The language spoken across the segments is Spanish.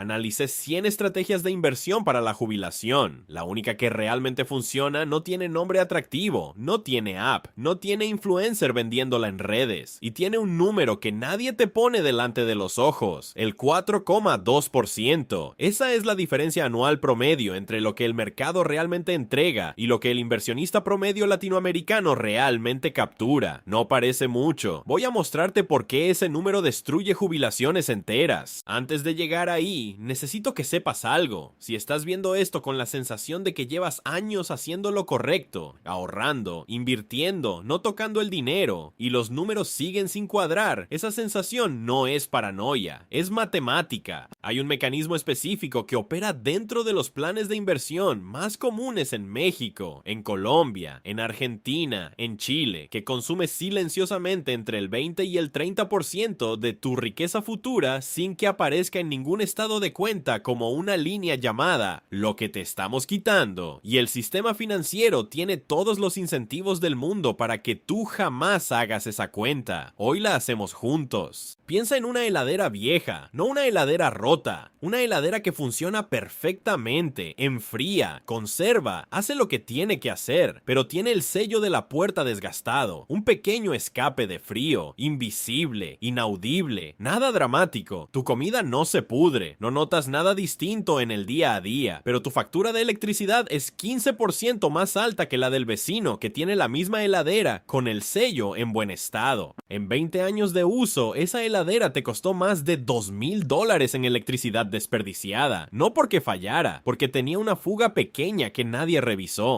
Analicé 100 estrategias de inversión para la jubilación. La única que realmente funciona no tiene nombre atractivo, no tiene app, no tiene influencer vendiéndola en redes y tiene un número que nadie te pone delante de los ojos, el 4,2%. Esa es la diferencia anual promedio entre lo que el mercado realmente entrega y lo que el inversionista promedio latinoamericano realmente captura. No parece mucho. Voy a mostrarte por qué ese número destruye jubilaciones enteras. Antes de llegar ahí, necesito que sepas algo. Si estás viendo esto con la sensación de que llevas años haciendo lo correcto, ahorrando, invirtiendo, no tocando el dinero, y los números siguen sin cuadrar, esa sensación no es paranoia, es matemática. Hay un mecanismo específico que opera dentro de los planes de inversión más comunes en México, en Colombia, en Argentina, en Chile, que consume silenciosamente entre el 20 y el 30% de tu riqueza futura sin que aparezca en ningún estado de cuenta como una línea llamada lo que te estamos quitando. Y el sistema financiero tiene todos los incentivos del mundo para que tú jamás hagas esa cuenta. Hoy la hacemos juntos. Piensa en una heladera vieja, no una heladera rota, una heladera que funciona perfectamente, enfría, conserva, hace lo que tiene que hacer, pero tiene el sello de la puerta desgastado, un pequeño escape de frío, invisible, inaudible, nada dramático. Tu comida no se pudre, no notas nada distinto en el día a día, pero tu factura de electricidad es 15% más alta que la del vecino que tiene la misma heladera con el sello en buen estado. En 20 años de uso, esa heladera te costó más de $2,000 en electricidad desperdiciada, no porque fallara, porque tenía una fuga pequeña que nadie revisó.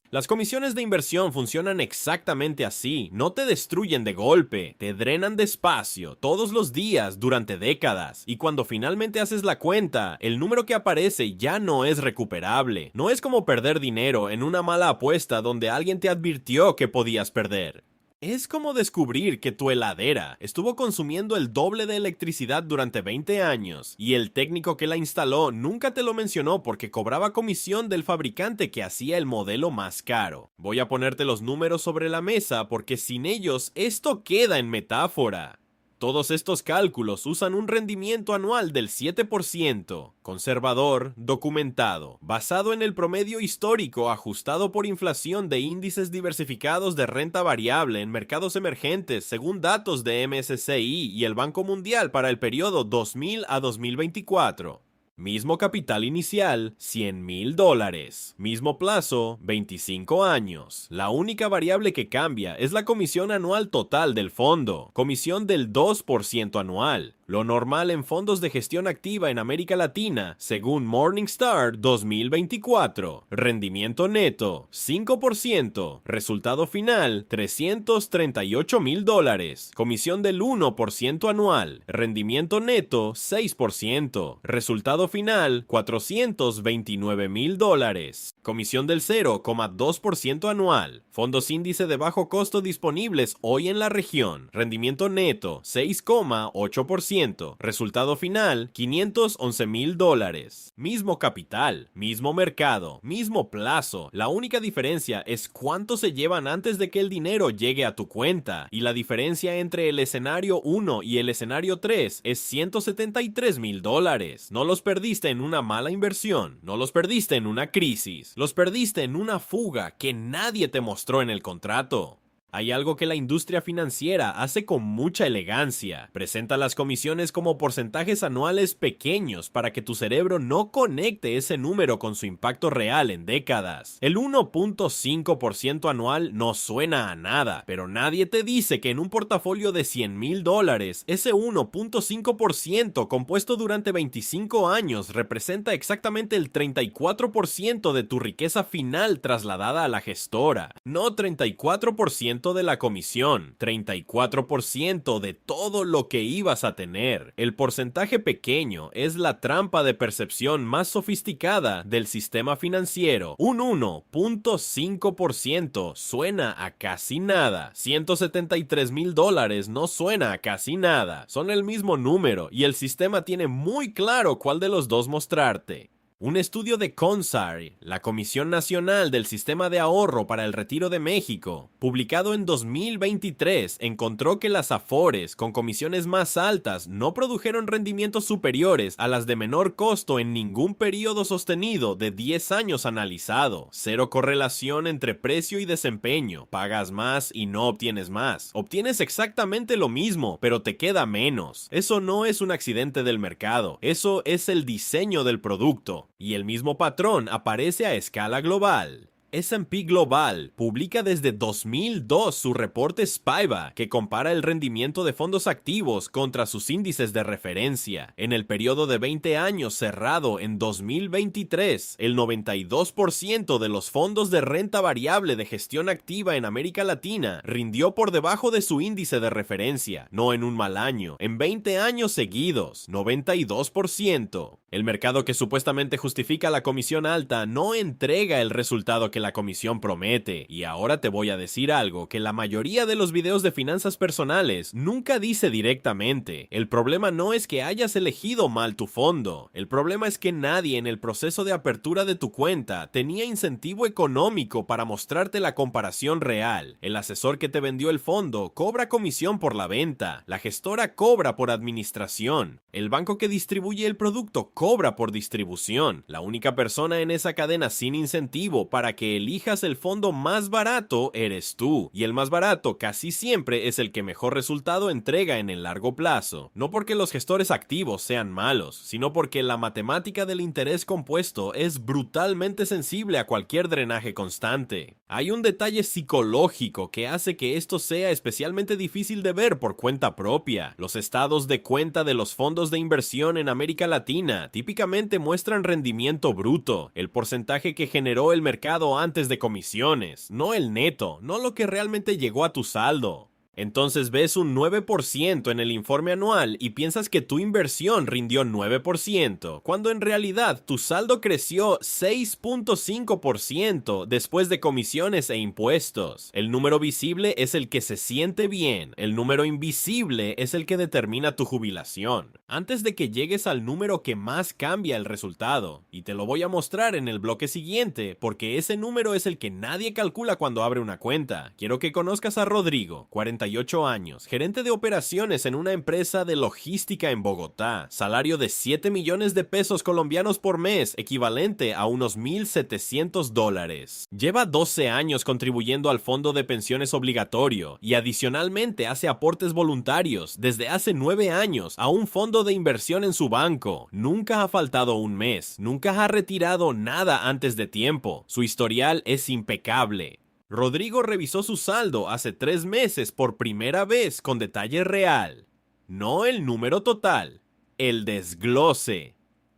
Las comisiones de inversión funcionan exactamente así, no te destruyen de golpe, te drenan despacio, todos los días, durante décadas, y cuando finalmente haces la cuenta, el número que aparece ya no es recuperable. No es como perder dinero en una mala apuesta donde alguien te advirtió que podías perder. Es como descubrir que tu heladera estuvo consumiendo el doble de electricidad durante 20 años y el técnico que la instaló nunca te lo mencionó porque cobraba comisión del fabricante que hacía el modelo más caro. Voy a ponerte los números sobre la mesa porque sin ellos esto queda en metáfora. Todos estos cálculos usan un rendimiento anual del 7%, conservador, documentado, basado en el promedio histórico ajustado por inflación de índices diversificados de renta variable en mercados emergentes según datos de MSCI y el Banco Mundial para el periodo 2000 a 2024. Mismo capital inicial, $100,000. Mismo plazo, 25 años. La única variable que cambia es la comisión anual total del fondo, comisión del 2% anual. Lo normal en fondos de gestión activa en América Latina, según Morningstar 2024. Rendimiento neto, 5%. Resultado final, $338,000. Comisión del 1% anual. Rendimiento neto, 6%. Resultado final, $429,000. Comisión del 0,2% anual. Fondos índice de bajo costo disponibles hoy en la región. Rendimiento neto, 6,8%. Resultado final, $511,000. Mismo capital, mismo mercado, mismo plazo. La única diferencia es cuánto se llevan antes de que el dinero llegue a tu cuenta. Y la diferencia entre el escenario 1 y el escenario 3 es $173,000. No los perdiste en una mala inversión, no los perdiste en una crisis, los perdiste en una fuga que nadie te mostró en el contrato. Hay algo que la industria financiera hace con mucha elegancia. Presenta las comisiones como porcentajes anuales pequeños para que tu cerebro no conecte ese número con su impacto real en décadas. El 1,5% anual no suena a nada, pero nadie te dice que en un portafolio de $100,000, ese 1,5% compuesto durante 25 años representa exactamente el 34% de tu riqueza final trasladada a la gestora, no 34% de la comisión, 34% de todo lo que ibas a tener. El porcentaje pequeño es la trampa de percepción más sofisticada del sistema financiero. Un 1,5% suena a casi nada. $173,000 no suena a casi nada. Son el mismo número y el sistema tiene muy claro cuál de los dos mostrarte. Un estudio de CONSAR, la Comisión Nacional del Sistema de Ahorro para el Retiro de México, publicado en 2023, encontró que las Afores con comisiones más altas no produjeron rendimientos superiores a las de menor costo en ningún periodo sostenido de 10 años analizado. Cero correlación entre precio y desempeño. Pagas más y no obtienes más. Obtienes exactamente lo mismo, pero te queda menos. Eso no es un accidente del mercado. Eso es el diseño del producto. Y el mismo patrón aparece a escala global. S&P Global publica desde 2002 su reporte SPIVA, que compara el rendimiento de fondos activos contra sus índices de referencia. En el periodo de 20 años cerrado en 2023, el 92% de los fondos de renta variable de gestión activa en América Latina rindió por debajo de su índice de referencia, no en un mal año, en 20 años seguidos, 92%. El mercado que supuestamente justifica la comisión alta no entrega el resultado que la comisión promete. Y ahora te voy a decir algo que la mayoría de los videos de finanzas personales nunca dice directamente. El problema no es que hayas elegido mal tu fondo. El problema es que nadie en el proceso de apertura de tu cuenta tenía incentivo económico para mostrarte la comparación real. El asesor que te vendió el fondo cobra comisión por la venta. La gestora cobra por administración. El banco que distribuye el producto cobra por distribución. La única persona en esa cadena sin incentivo para que elijas el fondo más barato eres tú, y el más barato casi siempre es el que mejor resultado entrega en el largo plazo. No porque los gestores activos sean malos, sino porque la matemática del interés compuesto es brutalmente sensible a cualquier drenaje constante. Hay un detalle psicológico que hace que esto sea especialmente difícil de ver por cuenta propia. Los estados de cuenta de los fondos de inversión en América Latina típicamente muestran rendimiento bruto, el porcentaje que generó el mercado antes de comisiones, no el neto, no lo que realmente llegó a tu saldo. Entonces ves un 9% en el informe anual y piensas que tu inversión rindió 9%, cuando en realidad tu saldo creció 6.5% después de comisiones e impuestos. El número visible es el que se siente bien, el número invisible es el que determina tu jubilación. Antes de que llegues al número que más cambia el resultado, y te lo voy a mostrar en el bloque siguiente, porque ese número es el que nadie calcula cuando abre una cuenta. Quiero que conozcas a Rodrigo, 48 años, gerente de operaciones en una empresa de logística en Bogotá, salario de 7 millones de pesos colombianos por mes, equivalente a unos $1,700. Lleva 12 años contribuyendo al fondo de pensiones obligatorio y adicionalmente hace aportes voluntarios desde hace 9 años a un fondo de inversión en su banco. Nunca ha faltado un mes, nunca ha retirado nada antes de tiempo. Su historial es impecable. Rodrigo revisó su saldo hace 3 meses por primera vez con detalle real. No el número total, el desglose.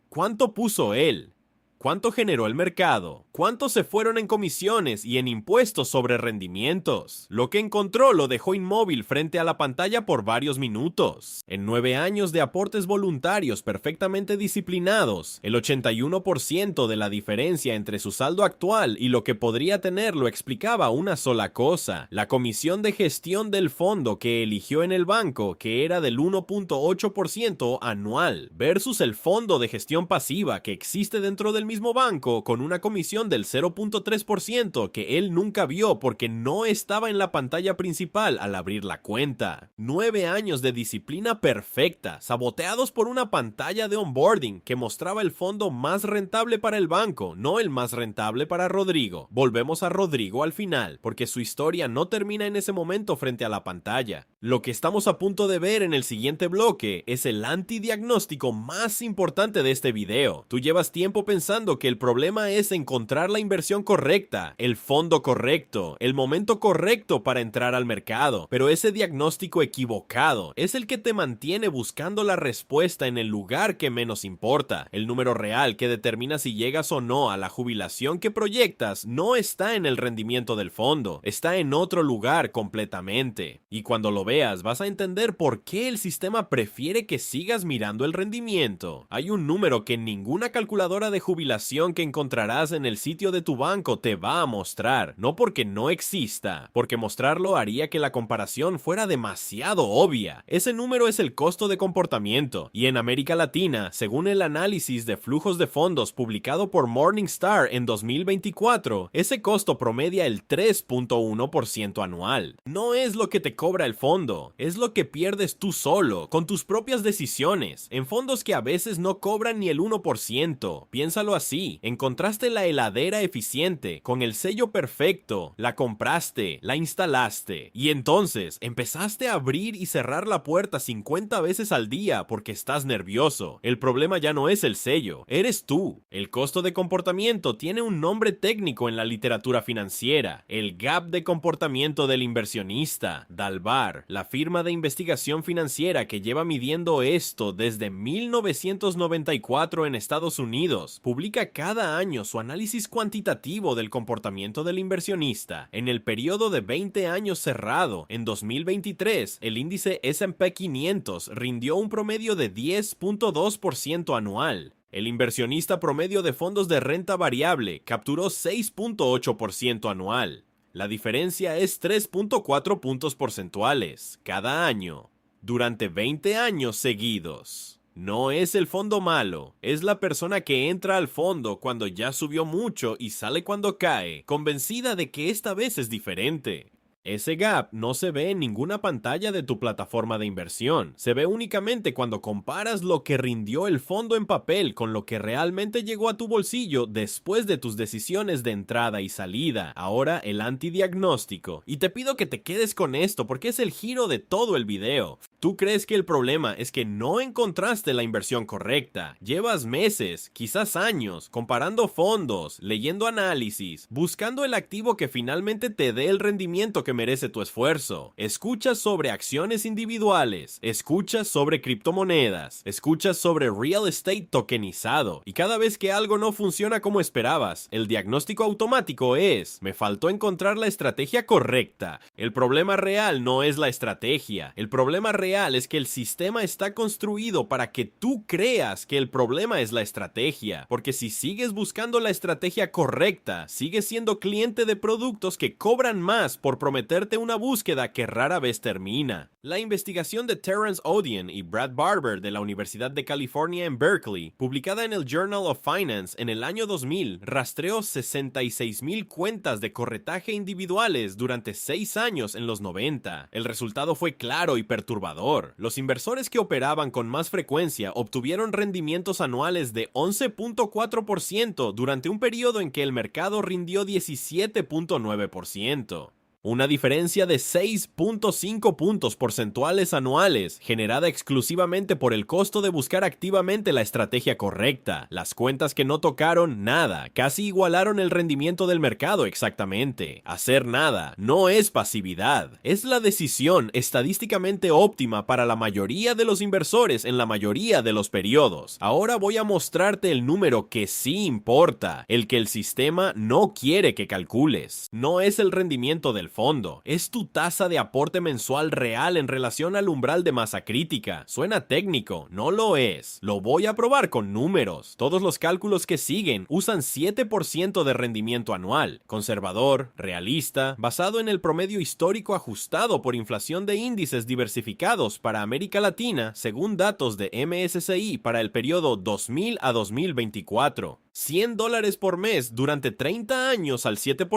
¿Cuánto puso él? ¿Cuánto generó el mercado? ¿Cuánto se fueron en comisiones y en impuestos sobre rendimientos? Lo que encontró lo dejó inmóvil frente a la pantalla por varios minutos. En 9 años de aportes voluntarios perfectamente disciplinados, el 81% de la diferencia entre su saldo actual y lo que podría tener lo explicaba una sola cosa: la comisión de gestión del fondo que eligió en el banco, que era del 1.8% anual, versus el fondo de gestión pasiva que existe dentro del mismo banco con una comisión del 0.3% que él nunca vio porque no estaba en la pantalla principal al abrir la cuenta. 9 años de disciplina perfecta, saboteados por una pantalla de onboarding que mostraba el fondo más rentable para el banco, no el más rentable para Rodrigo. Volvemos a Rodrigo al final, porque su historia no termina en ese momento frente a la pantalla. Lo que estamos a punto de ver en el siguiente bloque es el antidiagnóstico más importante de este video. Tú llevas tiempo pensando que el problema es encontrar la inversión correcta, el fondo correcto, el momento correcto para entrar al mercado, pero ese diagnóstico equivocado es el que te mantiene buscando la respuesta en el lugar que menos importa. El número real que determina si llegas o no a la jubilación que proyectas no está en el rendimiento del fondo, está en otro lugar completamente. Y cuando lo veas vas a entender por qué el sistema prefiere que sigas mirando el rendimiento. Hay un número que ninguna calculadora de jubilación jubilación que encontrarás en el sitio de tu banco te va a mostrar, no porque no exista, porque mostrarlo haría que la comparación fuera demasiado obvia. Ese número es el costo de comportamiento, y en América Latina, según el análisis de flujos de fondos publicado por Morningstar en 2024, ese costo promedia el 3.1% anual. No es lo que te cobra el fondo, es lo que pierdes tú solo, con tus propias decisiones, en fondos que a veces no cobran ni el 1%. Piénsalo así, encontraste la heladera eficiente, con el sello perfecto, la compraste, la instalaste, y entonces empezaste a abrir y cerrar la puerta 50 veces al día porque estás nervioso. El problema ya no es el sello, eres tú. El costo de comportamiento tiene un nombre técnico en la literatura financiera, el gap de comportamiento del inversionista. Dalbar, la firma de investigación financiera que lleva midiendo esto desde 1994 en Estados Unidos, publica cada año su análisis cuantitativo del comportamiento del inversionista. En el periodo de 20 años cerrado, en 2023, el índice S&P 500 rindió un promedio de 10.2% anual. El inversionista promedio de fondos de renta variable capturó 6.8% anual. La diferencia es 3.4 puntos porcentuales cada año, durante 20 años seguidos. No es el fondo malo, es la persona que entra al fondo cuando ya subió mucho y sale cuando cae, convencida de que esta vez es diferente. Ese gap no se ve en ninguna pantalla de tu plataforma de inversión. Se ve únicamente cuando comparas lo que rindió el fondo en papel con lo que realmente llegó a tu bolsillo después de tus decisiones de entrada y salida. Ahora el antidiagnóstico. Y te pido que te quedes con esto porque es el giro de todo el video. Tú crees que el problema es que no encontraste la inversión correcta. Llevas meses, quizás años, comparando fondos, leyendo análisis, buscando el activo que finalmente te dé el rendimiento que merece tu esfuerzo. Escuchas sobre acciones individuales, escuchas sobre criptomonedas, escuchas sobre real estate tokenizado, y cada vez que algo no funciona como esperabas, el diagnóstico automático es: me faltó encontrar la estrategia correcta. El problema real no es la estrategia, el problema real es que el sistema está construido para que tú creas que el problema es la estrategia, porque si sigues buscando la estrategia correcta, sigues siendo cliente de productos que cobran más por prometerte una búsqueda que rara vez termina. La investigación de Terence Odion y Brad Barber de la Universidad de California en Berkeley, publicada en el Journal of Finance en el año 2000, rastreó 66,000 cuentas de corretaje individuales durante 6 años en los 90. El resultado fue claro y perturbador. Los inversores que operaban con más frecuencia obtuvieron rendimientos anuales de 11.4% durante un periodo en que el mercado rindió 17.9%. Una diferencia de 6.5 puntos porcentuales anuales, generada exclusivamente por el costo de buscar activamente la estrategia correcta. Las cuentas que no tocaron nada, casi igualaron el rendimiento del mercado exactamente. Hacer nada no es pasividad, es la decisión estadísticamente óptima para la mayoría de los inversores en la mayoría de los periodos. Ahora voy a mostrarte el número que sí importa, el que el sistema no quiere que calcules. No es el rendimiento del fondo, es tu tasa de aporte mensual real en relación al umbral de masa crítica. Suena técnico, no lo es. Lo voy a probar con números. Todos los cálculos que siguen usan 7% de rendimiento anual, conservador, realista, basado en el promedio histórico ajustado por inflación de índices diversificados para América Latina, según datos de MSCI para el periodo 2000 a 2024. $100 por mes durante 30 años al 7%,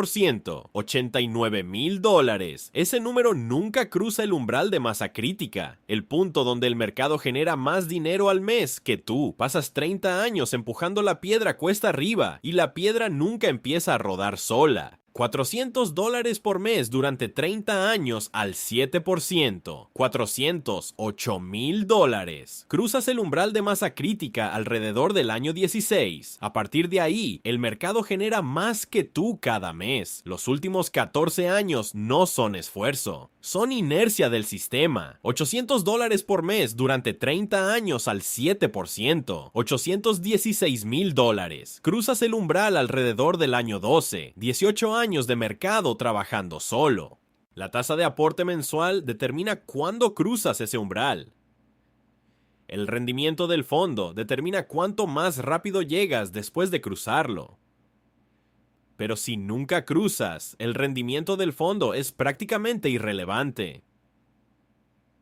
$89,000. Ese número nunca cruza el umbral de masa crítica, el punto donde el mercado genera más dinero al mes que tú. Pasas 30 años empujando la piedra cuesta arriba y la piedra nunca empieza a rodar sola. $400 por mes durante 30 años al 7%, $408,000. Cruzas el umbral de masa crítica alrededor del año 16. A partir de ahí, el mercado genera más que tú cada mes. Los últimos 14 años no son esfuerzo, son inercia del sistema. $800 por mes durante 30 años al 7%, $816,000. Cruzas el umbral alrededor del año 12, 18 años de mercado trabajando solo. La tasa de aporte mensual determina cuándo cruzas ese umbral. El rendimiento del fondo determina cuánto más rápido llegas después de cruzarlo. Pero si nunca cruzas, el rendimiento del fondo es prácticamente irrelevante.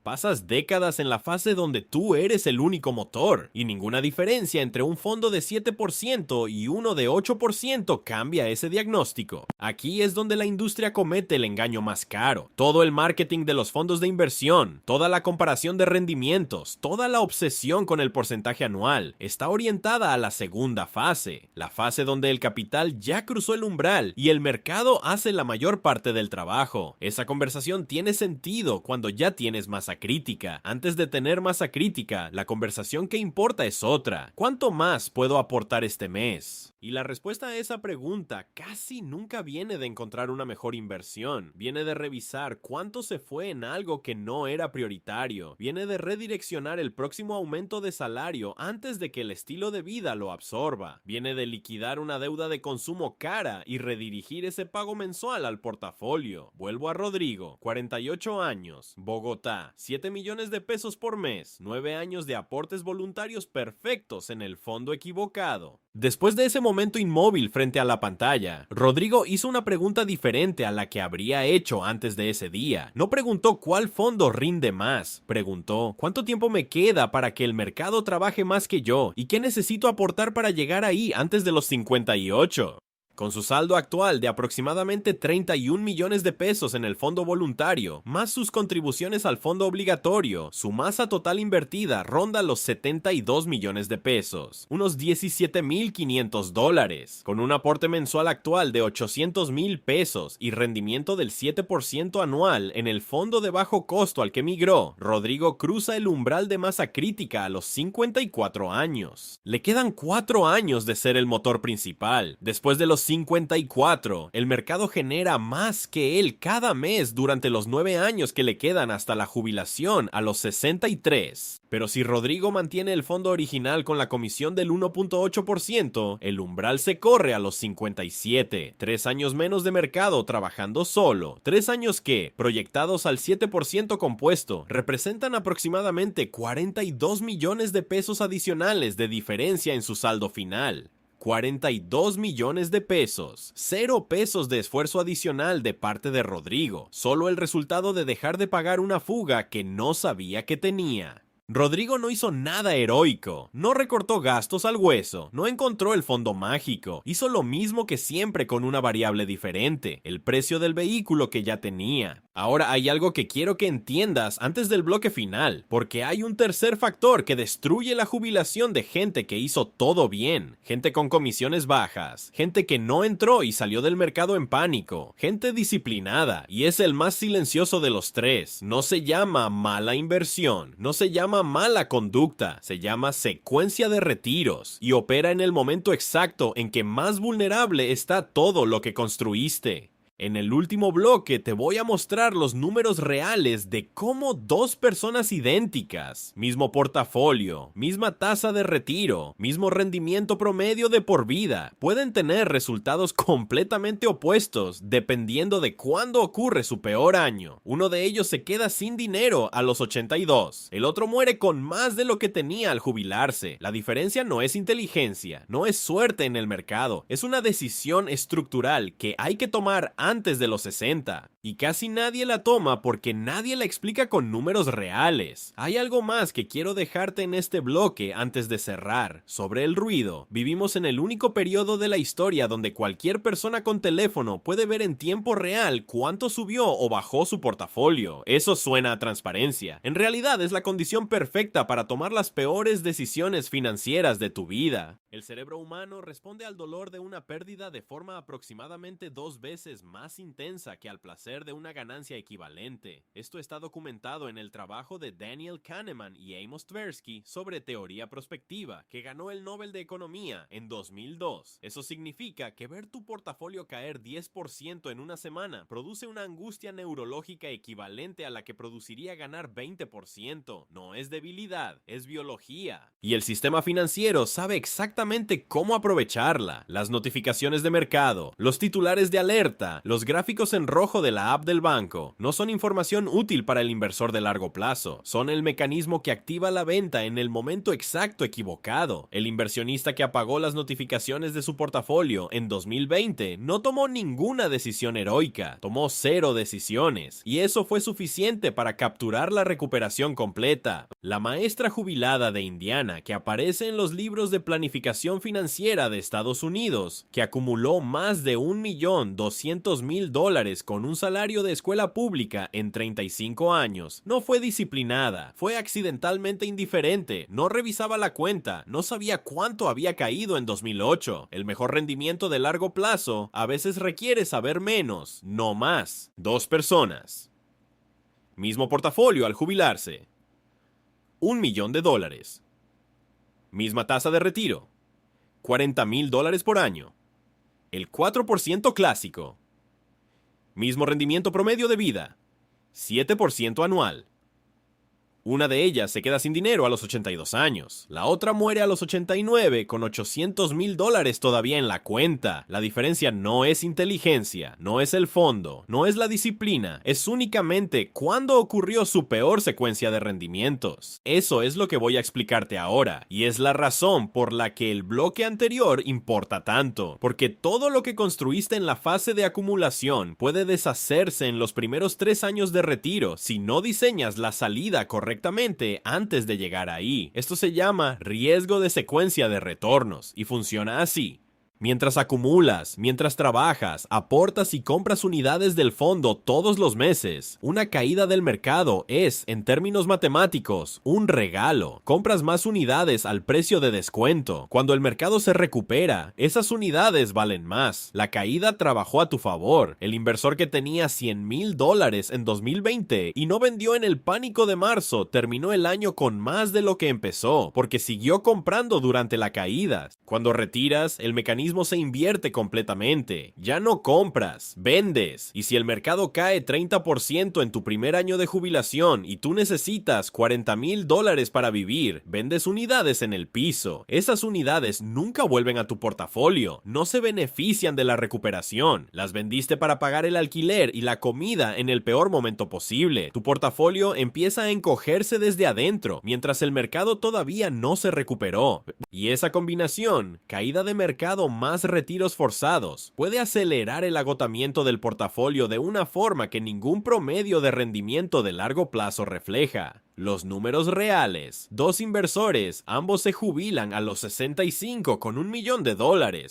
Pasas décadas en la fase donde tú eres el único motor, y ninguna diferencia entre un fondo de 7% y uno de 8% cambia ese diagnóstico. Aquí es donde la industria comete el engaño más caro. Todo el marketing de los fondos de inversión, toda la comparación de rendimientos, toda la obsesión con el porcentaje anual, está orientada a la segunda fase, la fase donde el capital ya cruzó el umbral y el mercado hace la mayor parte del trabajo. Esa conversación tiene sentido cuando ya tienes masa crítica. Antes de tener masa crítica, la conversación que importa es otra. ¿Cuánto más puedo aportar este mes? Y la respuesta a esa pregunta casi nunca viene de encontrar una mejor inversión. Viene de revisar cuánto se fue en algo que no era prioritario. Viene de redireccionar el próximo aumento de salario antes de que el estilo de vida lo absorba. Viene de liquidar una deuda de consumo cara y redirigir ese pago mensual al portafolio. Vuelvo a Rodrigo, 48 años, Bogotá, 7 millones de pesos por mes, 9 años de aportes voluntarios perfectos en el fondo equivocado. Después de ese momento inmóvil frente a la pantalla, Rodrigo hizo una pregunta diferente a la que habría hecho antes de ese día. No preguntó cuál fondo rinde más, preguntó cuánto tiempo me queda para que el mercado trabaje más que yo y qué necesito aportar para llegar ahí antes de los 58. Con su saldo actual de aproximadamente 31 millones de pesos en el fondo voluntario, más sus contribuciones al fondo obligatorio, su masa total invertida ronda los 72 millones de pesos, unos $17,500, con un aporte mensual actual de 800,000 pesos y rendimiento del 7% anual en el fondo de bajo costo al que migró. Rodrigo cruza el umbral de masa crítica a los 54 años. Le quedan 4 años de ser el motor principal. Después de los 54, el mercado genera más que él cada mes durante los 9 años que le quedan hasta la jubilación a los 63. Pero si Rodrigo mantiene el fondo original con la comisión del 1.8%, el umbral se corre a los 57. 3 años menos de mercado trabajando solo. 3 años que, proyectados al 7% compuesto, representan aproximadamente 42 millones de pesos adicionales de diferencia en su saldo final. 42 millones de pesos, 0 pesos de esfuerzo adicional de parte de Rodrigo, solo el resultado de dejar de pagar una fuga que no sabía que tenía. Rodrigo no hizo nada heroico, no recortó gastos al hueso, no encontró el fondo mágico, hizo lo mismo que siempre con una variable diferente, el precio del vehículo que ya tenía. Ahora hay algo que quiero que entiendas antes del bloque final, porque hay un tercer factor que destruye la jubilación de gente que hizo todo bien, gente con comisiones bajas, gente que no entró y salió del mercado en pánico, gente disciplinada, y es el más silencioso de los tres. No se llama mala inversión, no se llama mala conducta, se llama secuencia de retiros, y opera en el momento exacto en que más vulnerable está todo lo que construiste. En el último bloque te voy a mostrar los números reales de cómo dos personas idénticas, mismo portafolio, misma tasa de retiro, mismo rendimiento promedio de por vida, pueden tener resultados completamente opuestos dependiendo de cuándo ocurre su peor año. Uno de ellos se queda sin dinero a los 82, el otro muere con más de lo que tenía al jubilarse. La diferencia no es inteligencia, no es suerte en el mercado, es una decisión estructural que hay que tomar antes de los 60, y casi nadie la toma porque nadie la explica con números reales. Hay algo más que quiero dejarte en este bloque antes de cerrar. Sobre el ruido, vivimos en el único periodo de la historia donde cualquier persona con teléfono puede ver en tiempo real cuánto subió o bajó su portafolio. Eso suena a transparencia. En realidad es la condición perfecta para tomar las peores decisiones financieras de tu vida. El cerebro humano responde al dolor de una pérdida de forma aproximadamente 2 veces más intensa que al placer de una ganancia equivalente. Esto está documentado en el trabajo de Daniel Kahneman y Amos Tversky sobre teoría prospectiva, que ganó el Nobel de Economía en 2002. Eso significa que ver tu portafolio caer 10% en una semana produce una angustia neurológica equivalente a la que produciría ganar 20%. No es debilidad, es biología. Y el sistema financiero sabe exactamente cómo aprovecharla. Las notificaciones de mercado, los titulares de alerta, los gráficos en rojo de la app del banco no son información útil para el inversor de largo plazo, son el mecanismo que activa la venta en el momento exacto equivocado. El inversionista que apagó las notificaciones de su portafolio en 2020 no tomó ninguna decisión heroica, tomó 0 decisiones, y eso fue suficiente para capturar la recuperación completa. La maestra jubilada de Indiana, que aparece en los libros de planificación financiera de Estados Unidos, que acumuló más de $1.200.000 con un salario de escuela pública en 35 años, no fue disciplinada, fue accidentalmente indiferente, no revisaba la cuenta, no sabía cuánto había caído en 2008. El mejor rendimiento de largo plazo a veces requiere saber menos, no más. 2 personas. Mismo portafolio al jubilarse. $1 millón. Misma tasa de retiro. $40,000 por año. El 4% clásico. Mismo rendimiento promedio de vida. 7% anual. Una de ellas se queda sin dinero a los 82 años. La otra muere a los 89 con $800,000 todavía en la cuenta. La diferencia no es inteligencia, no es el fondo, no es la disciplina. Es únicamente cuándo ocurrió su peor secuencia de rendimientos. Eso es lo que voy a explicarte ahora. Y es la razón por la que el bloque anterior importa tanto. Porque todo lo que construiste en la fase de acumulación puede deshacerse en los primeros 3 años de retiro si no diseñas la salida correctamente antes de llegar ahí. Esto se llama riesgo de secuencia de retornos y funciona así. Mientras acumulas, mientras trabajas, aportas y compras unidades del fondo todos los meses, una caída del mercado es, en términos matemáticos, un regalo. Compras más unidades al precio de descuento. Cuando el mercado se recupera, esas unidades valen más. La caída trabajó a tu favor. El inversor que tenía $100,000 en 2020 y no vendió en el pánico de marzo, terminó el año con más de lo que empezó, porque siguió comprando durante la caída. Cuando retiras, el mecanismo se invierte completamente. Ya no compras, vendes. Y si el mercado cae 30% en tu primer año de jubilación y tú necesitas $40,000 para vivir, vendes unidades en el piso. Esas unidades nunca vuelven a tu portafolio, no se benefician de la recuperación. Las vendiste para pagar el alquiler y la comida en el peor momento posible. Tu portafolio empieza a encogerse desde adentro, mientras el mercado todavía no se recuperó. Y esa combinación, caída de mercado más retiros forzados, puede acelerar el agotamiento del portafolio de una forma que ningún promedio de rendimiento de largo plazo refleja. Los números reales. 2 inversores, ambos se jubilan a los 65 con $1 millón.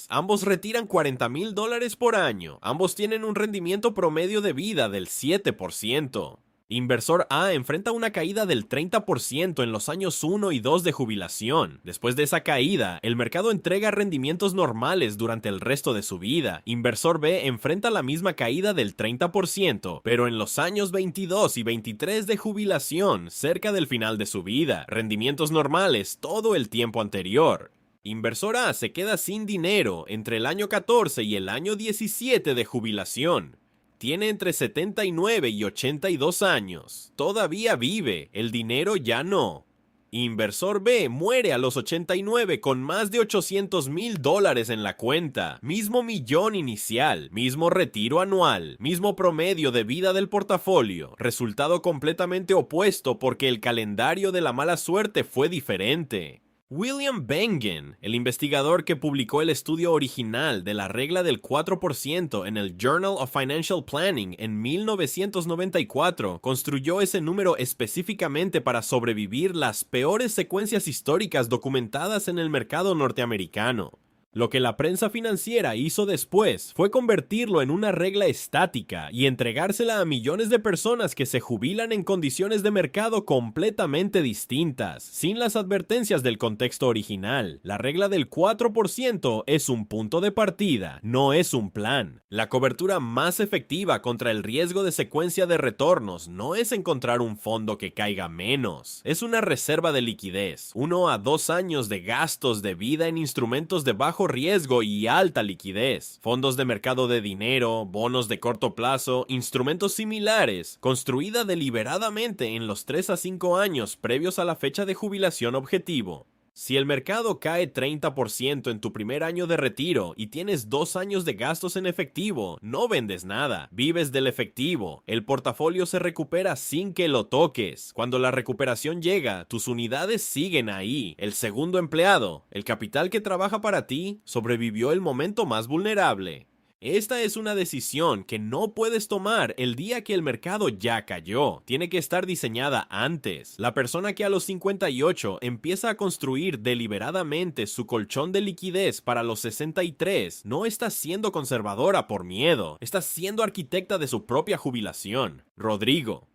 Ambos retiran $40,000 por año. Ambos tienen un rendimiento promedio de vida del 7%. Inversor A enfrenta una caída del 30% en los años 1 y 2 de jubilación. Después de esa caída, el mercado entrega rendimientos normales durante el resto de su vida. Inversor B enfrenta la misma caída del 30%, pero en los años 22 y 23 de jubilación, cerca del final de su vida. Rendimientos normales todo el tiempo anterior. Inversor A se queda sin dinero entre el año 14 y el año 17 de jubilación. Tiene entre 79 y 82 años. Todavía vive, el dinero ya no. Inversor B muere a los 89 con más de $800,000 en la cuenta. Mismo millón inicial, mismo retiro anual, mismo promedio de vida del portafolio. Resultado completamente opuesto porque el calendario de la mala suerte fue diferente. William Bengen, el investigador que publicó el estudio original de la regla del 4% en el Journal of Financial Planning en 1994, construyó ese número específicamente para sobrevivir las peores secuencias históricas documentadas en el mercado norteamericano. Lo que la prensa financiera hizo después fue convertirlo en una regla estática y entregársela a millones de personas que se jubilan en condiciones de mercado completamente distintas, sin las advertencias del contexto original. La regla del 4% es un punto de partida, no es un plan. La cobertura más efectiva contra el riesgo de secuencia de retornos no es encontrar un fondo que caiga menos, es una reserva de liquidez, 1 a 2 años de gastos de vida en instrumentos de bajo riesgo y alta liquidez, fondos de mercado de dinero, bonos de corto plazo, instrumentos similares, construida deliberadamente en los 3 a 5 años previos a la fecha de jubilación objetivo. Si el mercado cae 30% en tu primer año de retiro y tienes 2 años de gastos en efectivo, no vendes nada, vives del efectivo. El portafolio se recupera sin que lo toques. Cuando la recuperación llega, tus unidades siguen ahí. El segundo empleado, el capital que trabaja para ti, sobrevivió el momento más vulnerable. Esta es una decisión que no puedes tomar el día que el mercado ya cayó. Tiene que estar diseñada antes. La persona que a los 58 empieza a construir deliberadamente su colchón de liquidez para los 63 no está siendo conservadora por miedo. Está siendo arquitecta de su propia jubilación. Rodrigo,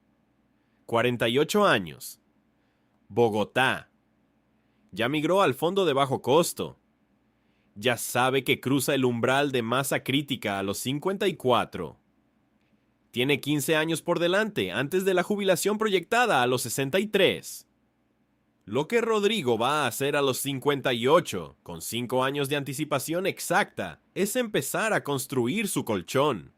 48 años. Bogotá. Ya migró al fondo de bajo costo. Ya sabe que cruza el umbral de masa crítica a los 54. Tiene 15 años por delante antes de la jubilación proyectada a los 63. Lo que Rodrigo va a hacer a los 58, con 5 años de anticipación exacta, es empezar a construir su colchón.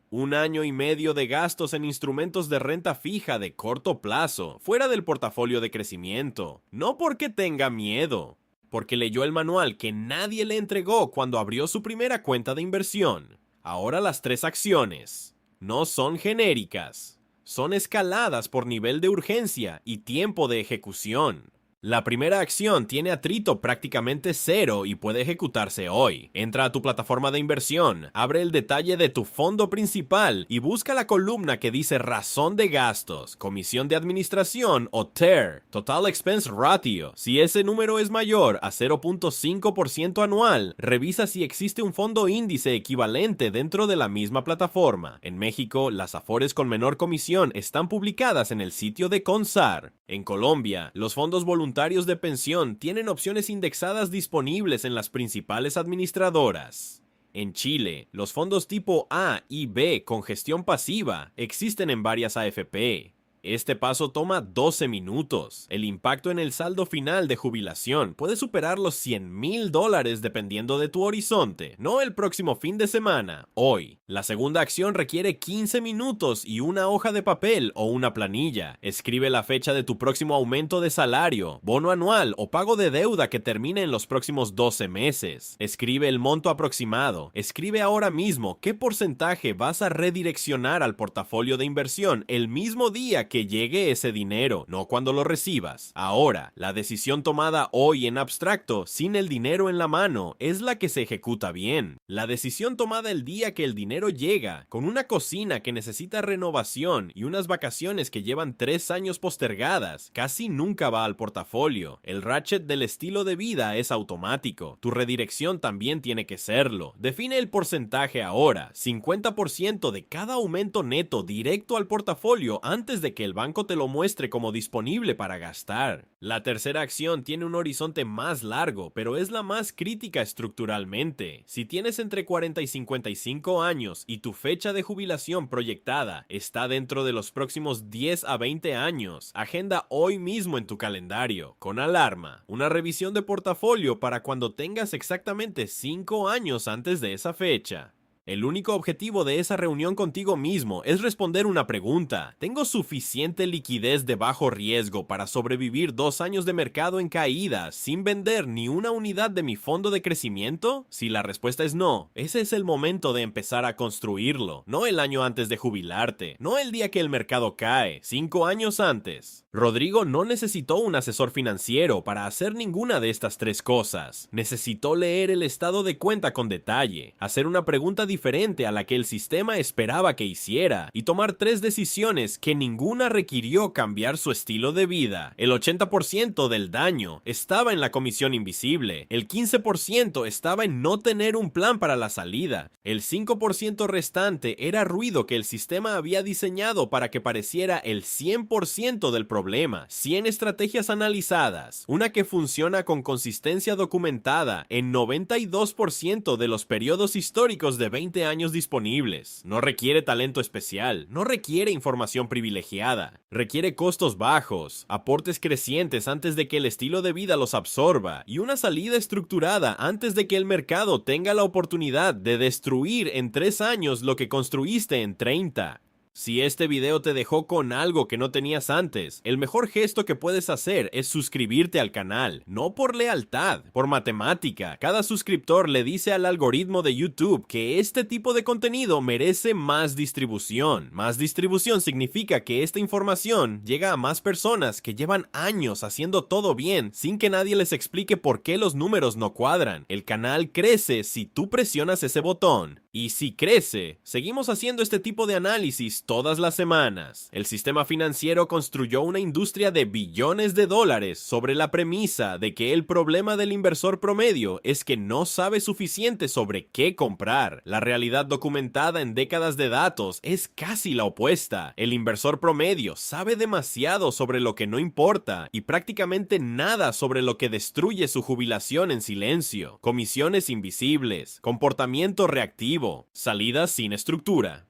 1 año y medio de gastos en instrumentos de renta fija de corto plazo, fuera del portafolio de crecimiento. No porque tenga miedo, porque leyó el manual que nadie le entregó cuando abrió su primera cuenta de inversión. Ahora las 3 acciones no son genéricas, son escaladas por nivel de urgencia y tiempo de ejecución. La primera acción tiene atrito prácticamente cero y puede ejecutarse hoy. Entra a tu plataforma de inversión, abre el detalle de tu fondo principal y busca la columna que dice razón de gastos, comisión de administración o TER, Total Expense Ratio. Si ese número es mayor a 0.5% anual, revisa si existe un fondo índice equivalente dentro de la misma plataforma. En México, las Afores con menor comisión están publicadas en el sitio de CONSAR. En Colombia, los fondos voluntarios de pensión tienen opciones indexadas disponibles en las principales administradoras. En Chile, los fondos tipo A y B con gestión pasiva existen en varias AFP. Este paso toma 12 minutos. El impacto en el saldo final de jubilación puede superar los $100,000 dependiendo de tu horizonte, no el próximo fin de semana, hoy. La segunda acción requiere 15 minutos y una hoja de papel o una planilla. Escribe la fecha de tu próximo aumento de salario, bono anual o pago de deuda que termine en los próximos 12 meses. Escribe el monto aproximado. Escribe ahora mismo qué porcentaje vas a redireccionar al portafolio de inversión el mismo día que llegue ese dinero, no cuando lo recibas. Ahora, la decisión tomada hoy en abstracto, sin el dinero en la mano, es la que se ejecuta bien. La decisión tomada el día que el dinero llega, con una cocina que necesita renovación y unas vacaciones que llevan 3 años postergadas, casi nunca va al portafolio. El ratchet del estilo de vida es automático. Tu redirección también tiene que serlo. Define el porcentaje ahora, 50% de cada aumento neto directo al portafolio antes de que el banco te lo muestre como disponible para gastar. La tercera acción tiene un horizonte más largo, pero es la más crítica estructuralmente. Si tienes entre 40 y 55 años y tu fecha de jubilación proyectada está dentro de los próximos 10 a 20 años, agenda hoy mismo en tu calendario, con alarma, una revisión de portafolio para cuando tengas exactamente 5 años antes de esa fecha. El único objetivo de esa reunión contigo mismo es responder una pregunta. ¿Tengo suficiente liquidez de bajo riesgo para sobrevivir 2 años de mercado en caída sin vender ni una unidad de mi fondo de crecimiento? Si la respuesta es no, ese es el momento de empezar a construirlo. No el año antes de jubilarte, no el día que el mercado cae, 5 años antes. Rodrigo no necesitó un asesor financiero para hacer ninguna de estas 3 cosas. Necesitó leer el estado de cuenta con detalle, hacer una pregunta diferente a la que el sistema esperaba que hiciera y tomar 3 decisiones que ninguna requirió cambiar su estilo de vida. El 80% del daño estaba en la comisión invisible, el 15% estaba en no tener un plan para la salida, el 5% restante era ruido que el sistema había diseñado para que pareciera el 100% del problema. 100 estrategias analizadas, una que funciona con consistencia documentada en 92% de los periodos históricos de 20 años disponibles. No requiere talento especial, no requiere información privilegiada, requiere costos bajos, aportes crecientes antes de que el estilo de vida los absorba y una salida estructurada antes de que el mercado tenga la oportunidad de destruir en 3 años lo que construiste en 30. Si este video te dejó con algo que no tenías antes, el mejor gesto que puedes hacer es suscribirte al canal, no por lealtad, por matemática. Cada suscriptor le dice al algoritmo de YouTube que este tipo de contenido merece más distribución. Más distribución significa que esta información llega a más personas que llevan años haciendo todo bien sin que nadie les explique por qué los números no cuadran. El canal crece si tú presionas ese botón. Y si crece, seguimos haciendo este tipo de análisis todas las semanas. El sistema financiero construyó una industria de billones de dólares sobre la premisa de que el problema del inversor promedio es que no sabe suficiente sobre qué comprar. La realidad documentada en décadas de datos es casi la opuesta. El inversor promedio sabe demasiado sobre lo que no importa y prácticamente nada sobre lo que destruye su jubilación en silencio. Comisiones invisibles, comportamiento reactivo, salidas sin estructura.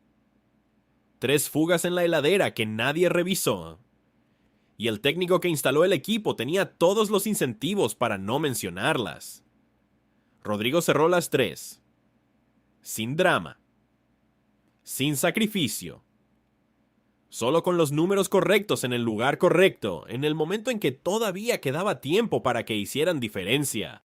3 fugas en la heladera que nadie revisó. Y el técnico que instaló el equipo tenía todos los incentivos para no mencionarlas. Rodrigo cerró las 3. Sin drama. Sin sacrificio. Solo con los números correctos en el lugar correcto, en el momento en que todavía quedaba tiempo para que hicieran diferencia.